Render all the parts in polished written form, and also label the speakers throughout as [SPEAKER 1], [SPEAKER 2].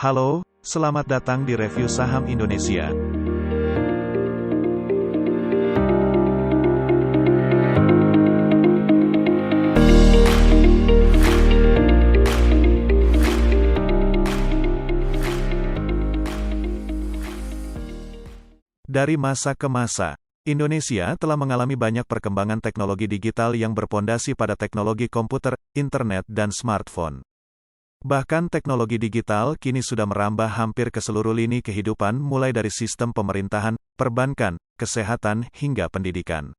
[SPEAKER 1] Halo, selamat datang di review saham Indonesia. Dari masa ke masa, Indonesia telah mengalami banyak perkembangan teknologi digital yang berpondasi pada teknologi komputer, internet, dan smartphone. Bahkan teknologi digital kini sudah merambah hampir ke seluruh lini kehidupan mulai dari sistem pemerintahan, perbankan, kesehatan, hingga pendidikan.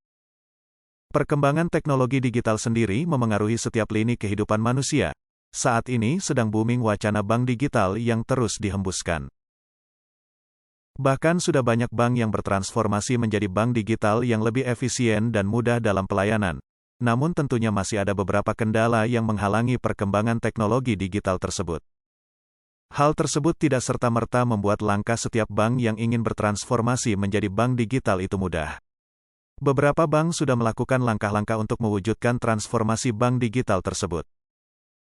[SPEAKER 1] Perkembangan teknologi digital sendiri memengaruhi setiap lini kehidupan manusia. Saat ini sedang booming wacana bank digital yang terus dihembuskan. Bahkan sudah banyak bank yang bertransformasi menjadi bank digital yang lebih efisien dan mudah dalam pelayanan. Namun tentunya masih ada beberapa kendala yang menghalangi perkembangan teknologi digital tersebut. Hal tersebut tidak serta-merta membuat langkah setiap bank yang ingin bertransformasi menjadi bank digital itu mudah. Beberapa bank sudah melakukan langkah-langkah untuk mewujudkan transformasi bank digital tersebut.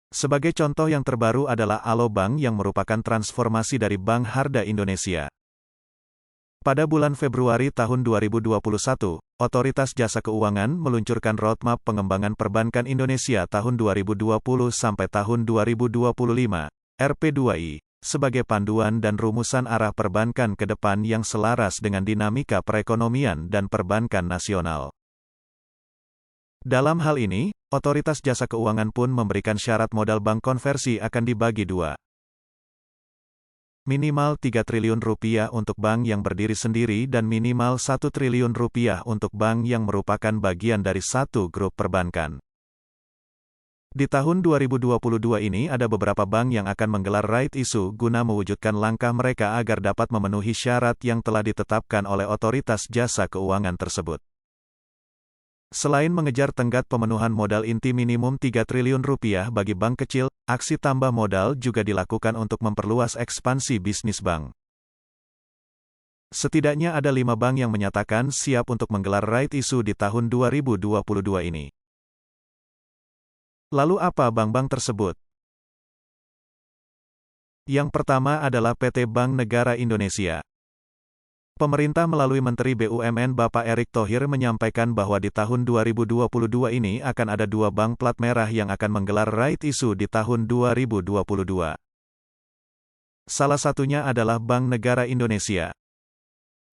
[SPEAKER 1] Sebagai contoh yang terbaru adalah Alo Bank yang merupakan transformasi dari Bank Harda Indonesia. Pada bulan Februari tahun 2021, Otoritas Jasa Keuangan meluncurkan roadmap pengembangan perbankan Indonesia tahun 2020 sampai tahun 2025, RP2I, sebagai panduan dan rumusan arah perbankan ke depan yang selaras dengan dinamika perekonomian dan perbankan nasional. Dalam hal ini, Otoritas Jasa Keuangan pun memberikan syarat modal bank konversi akan dibagi dua. Minimal 3 triliun rupiah untuk bank yang berdiri sendiri dan minimal 1 triliun rupiah untuk bank yang merupakan bagian dari satu grup perbankan. Di tahun 2022 ini ada beberapa bank yang akan menggelar right issue guna mewujudkan langkah mereka agar dapat memenuhi syarat yang telah ditetapkan oleh Otoritas Jasa Keuangan tersebut. Selain mengejar tenggat pemenuhan modal inti minimum 3 triliun rupiah bagi bank kecil, aksi tambah modal juga dilakukan untuk memperluas ekspansi bisnis bank. Setidaknya ada 5 bank yang menyatakan siap untuk menggelar right issue di tahun 2022 ini. Lalu apa bank-bank tersebut? Yang pertama adalah PT Bank Negara Indonesia. Pemerintah melalui Menteri BUMN Bapak Erick Thohir menyampaikan bahwa di tahun 2022 ini akan ada 2 bank plat merah yang akan menggelar right issue di tahun 2022. Salah satunya adalah Bank Negara Indonesia.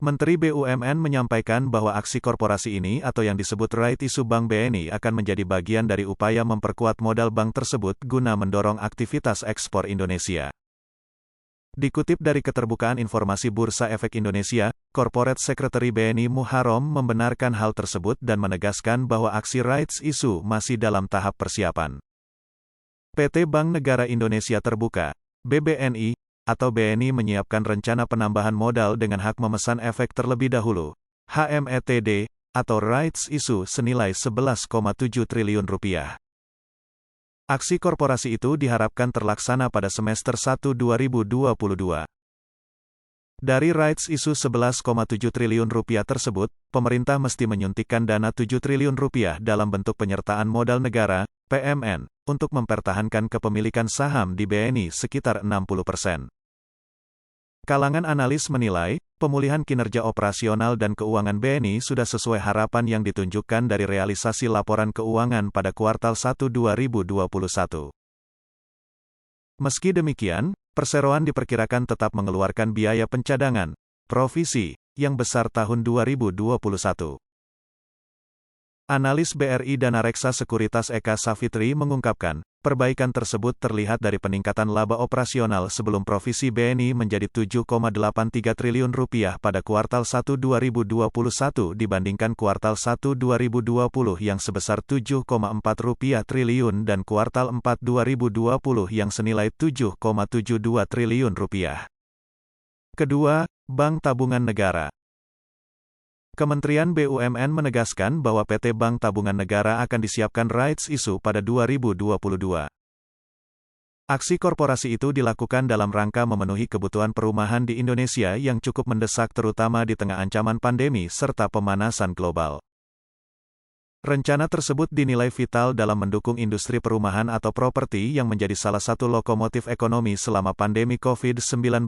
[SPEAKER 1] Menteri BUMN menyampaikan bahwa aksi korporasi ini atau yang disebut right issue Bank BNI akan menjadi bagian dari upaya memperkuat modal bank tersebut guna mendorong aktivitas ekspor Indonesia. Dikutip dari Keterbukaan Informasi Bursa Efek Indonesia, Corporate Secretary BNI Muharrom membenarkan hal tersebut dan menegaskan bahwa aksi rights issue masih dalam tahap persiapan. PT Bank Negara Indonesia Terbuka, BBNI, atau BNI menyiapkan rencana penambahan modal dengan hak memesan efek terlebih dahulu, HMETD, atau rights issue senilai 11,7 triliun rupiah. Aksi korporasi itu diharapkan terlaksana pada semester 1 2022. Dari rights issue 11,7 triliun rupiah tersebut, pemerintah mesti menyuntikkan dana 7 triliun rupiah dalam bentuk penyertaan modal negara, PMN, untuk mempertahankan kepemilikan saham di BNI sekitar 60%. Kalangan analis menilai, pemulihan kinerja operasional dan keuangan BNI sudah sesuai harapan yang ditunjukkan dari realisasi laporan keuangan pada kuartal 1 2021. Meski demikian, perseroan diperkirakan tetap mengeluarkan biaya pencadangan, provisi, yang besar tahun 2021. Analis BRI Danareksa Sekuritas Eka Safitri mengungkapkan, perbaikan tersebut terlihat dari peningkatan laba operasional sebelum provisi BNI menjadi 7,83 triliun rupiah pada kuartal 1 2021 dibandingkan kuartal 1 2020 yang sebesar 7,4 rupiah triliun dan kuartal 4 2020 yang senilai 7,72 triliun rupiah. Kedua, Bank Tabungan Negara. Kementerian BUMN menegaskan bahwa PT Bank Tabungan Negara akan disiapkan rights issue pada 2022. Aksi korporasi itu dilakukan dalam rangka memenuhi kebutuhan perumahan di Indonesia yang cukup mendesak terutama di tengah ancaman pandemi serta pemanasan global. Rencana tersebut dinilai vital dalam mendukung industri perumahan atau properti yang menjadi salah satu lokomotif ekonomi selama pandemi COVID-19.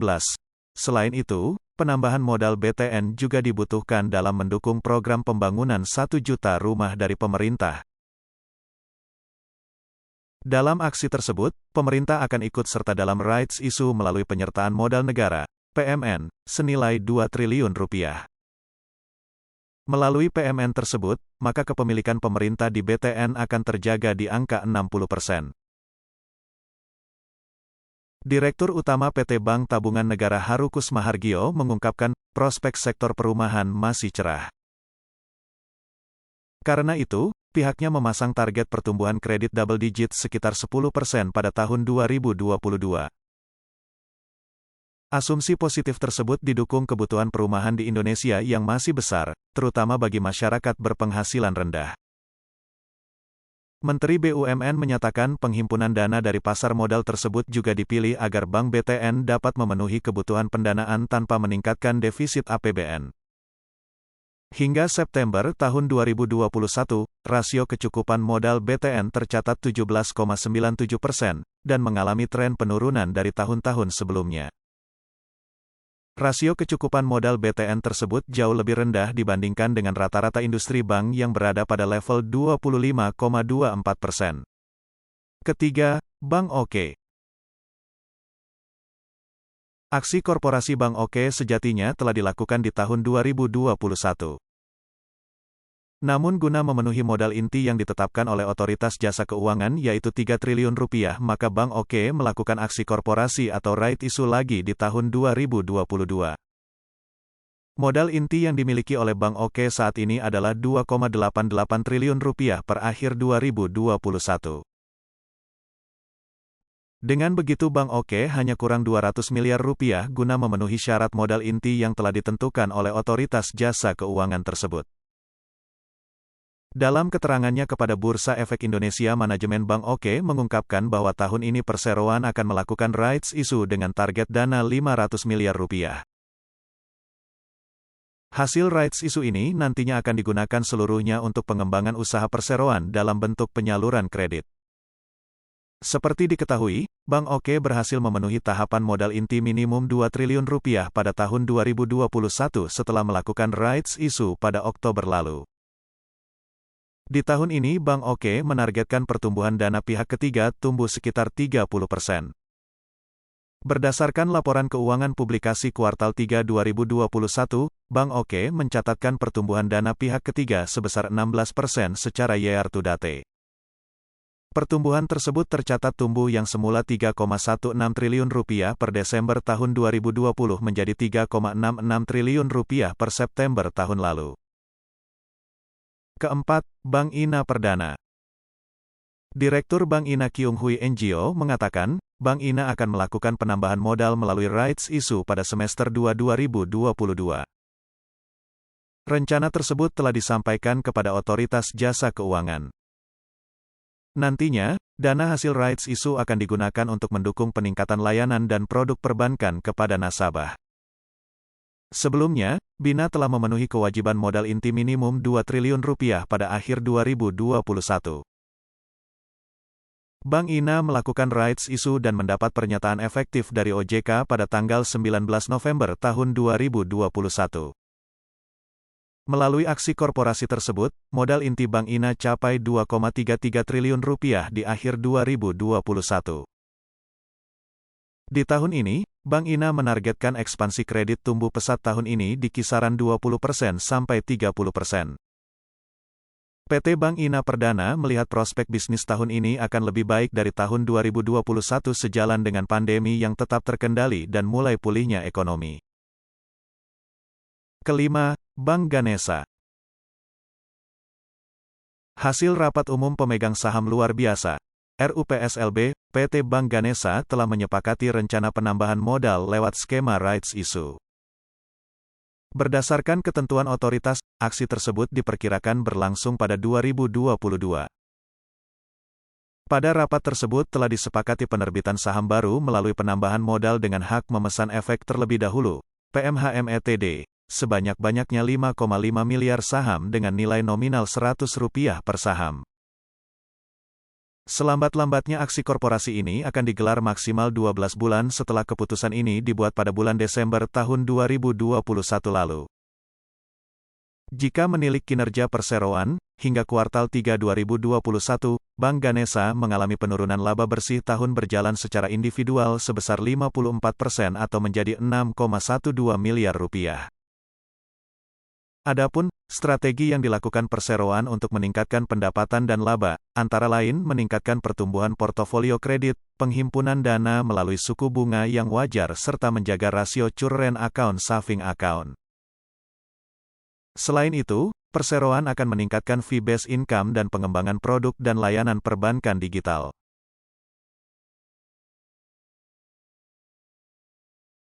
[SPEAKER 1] Selain itu, penambahan modal BTN juga dibutuhkan dalam mendukung program pembangunan 1 juta rumah dari pemerintah. Dalam aksi tersebut, pemerintah akan ikut serta dalam rights issue melalui penyertaan modal negara, PMN, senilai 2 triliun rupiah. Melalui PMN tersebut, maka kepemilikan pemerintah di BTN akan terjaga di angka 60%. Direktur Utama PT Bank Tabungan Negara Harukus Mahargio mengungkapkan, prospek sektor perumahan masih cerah. Karena itu, pihaknya memasang target pertumbuhan kredit double digit sekitar 10% pada tahun 2022. Asumsi positif tersebut didukung kebutuhan perumahan di Indonesia yang masih besar, terutama bagi masyarakat berpenghasilan rendah. Menteri BUMN menyatakan penghimpunan dana dari pasar modal tersebut juga dipilih agar Bank BTN dapat memenuhi kebutuhan pendanaan tanpa meningkatkan defisit APBN. Hingga September tahun 2021, rasio kecukupan modal BTN tercatat 17,97% dan mengalami tren penurunan dari tahun-tahun sebelumnya. Rasio kecukupan modal BTN tersebut jauh lebih rendah dibandingkan dengan rata-rata industri bank yang berada pada level 25,24%. Ketiga, Bank Oke. Aksi korporasi Bank Oke sejatinya telah dilakukan di tahun 2021. Namun guna memenuhi modal inti yang ditetapkan oleh Otoritas Jasa Keuangan yaitu 3 triliun rupiah, maka Bank Oke melakukan aksi korporasi atau right issue lagi di tahun 2022. Modal inti yang dimiliki oleh Bank Oke saat ini adalah 2,88 triliun rupiah per akhir 2021. Dengan begitu Bank Oke hanya kurang 200 miliar rupiah guna memenuhi syarat modal inti yang telah ditentukan oleh Otoritas Jasa Keuangan tersebut. Dalam keterangannya kepada Bursa Efek Indonesia, manajemen Bank Oke mengungkapkan bahwa tahun ini perseroan akan melakukan rights issue dengan target dana 500 miliar rupiah. Hasil rights issue ini nantinya akan digunakan seluruhnya untuk pengembangan usaha perseroan dalam bentuk penyaluran kredit. Seperti diketahui, Bank Oke berhasil memenuhi tahapan modal inti minimum 2 triliun rupiah pada tahun 2021 setelah melakukan rights issue pada Oktober lalu. Di tahun ini Bank Oke menargetkan pertumbuhan dana pihak ketiga tumbuh sekitar 30%. Berdasarkan laporan keuangan publikasi kuartal 3 2021, Bank Oke mencatatkan pertumbuhan dana pihak ketiga sebesar 16% secara year to date. Pertumbuhan tersebut tercatat tumbuh yang semula 3,16 triliun rupiah per Desember tahun 2020 menjadi 3,66 triliun rupiah per September tahun lalu. Keempat, Bank Ina Perdana. Direktur Bank Ina Kyung Hui NGO mengatakan, Bank Ina akan melakukan penambahan modal melalui rights issue pada semester 2 2022. Rencana tersebut telah disampaikan kepada Otoritas Jasa Keuangan. Nantinya, dana hasil rights issue akan digunakan untuk mendukung peningkatan layanan dan produk perbankan kepada nasabah. Sebelumnya, Bina telah memenuhi kewajiban modal inti minimum 2 triliun rupiah pada akhir 2021. Bank Ina melakukan rights issue dan mendapat pernyataan efektif dari OJK pada tanggal 19 November tahun 2021. Melalui aksi korporasi tersebut, modal inti Bank Ina capai 2,33 triliun rupiah di akhir 2021. Di tahun ini, Bank Ina menargetkan ekspansi kredit tumbuh pesat tahun ini di kisaran 20% sampai 30%. PT Bank Ina Perdana melihat prospek bisnis tahun ini akan lebih baik dari tahun 2021 sejalan dengan pandemi yang tetap terkendali dan mulai pulihnya ekonomi. Kelima, Bank Ganesha. Hasil rapat umum pemegang saham luar biasa RUPSLB, PT Bank Ganesha telah menyepakati rencana penambahan modal lewat skema rights issue. Berdasarkan ketentuan otoritas, aksi tersebut diperkirakan berlangsung pada 2022. Pada rapat tersebut telah disepakati penerbitan saham baru melalui penambahan modal dengan hak memesan efek terlebih dahulu, PMHM ETD, sebanyak-banyaknya 5,5 miliar saham dengan nilai nominal Rp100 per saham. Selambat-lambatnya aksi korporasi ini akan digelar maksimal 12 bulan setelah keputusan ini dibuat pada bulan Desember tahun 2021 lalu. Jika menilik kinerja perseroan, hingga kuartal 3 2021, Bank Ganesha mengalami penurunan laba bersih tahun berjalan secara individual sebesar 54% atau menjadi Rp6,12 miliar. Adapun, strategi yang dilakukan perseroan untuk meningkatkan pendapatan dan laba, antara lain meningkatkan pertumbuhan portofolio kredit, penghimpunan dana melalui suku bunga yang wajar serta menjaga rasio current account saving account. Selain itu, perseroan akan meningkatkan fee-based income dan pengembangan produk dan layanan perbankan digital.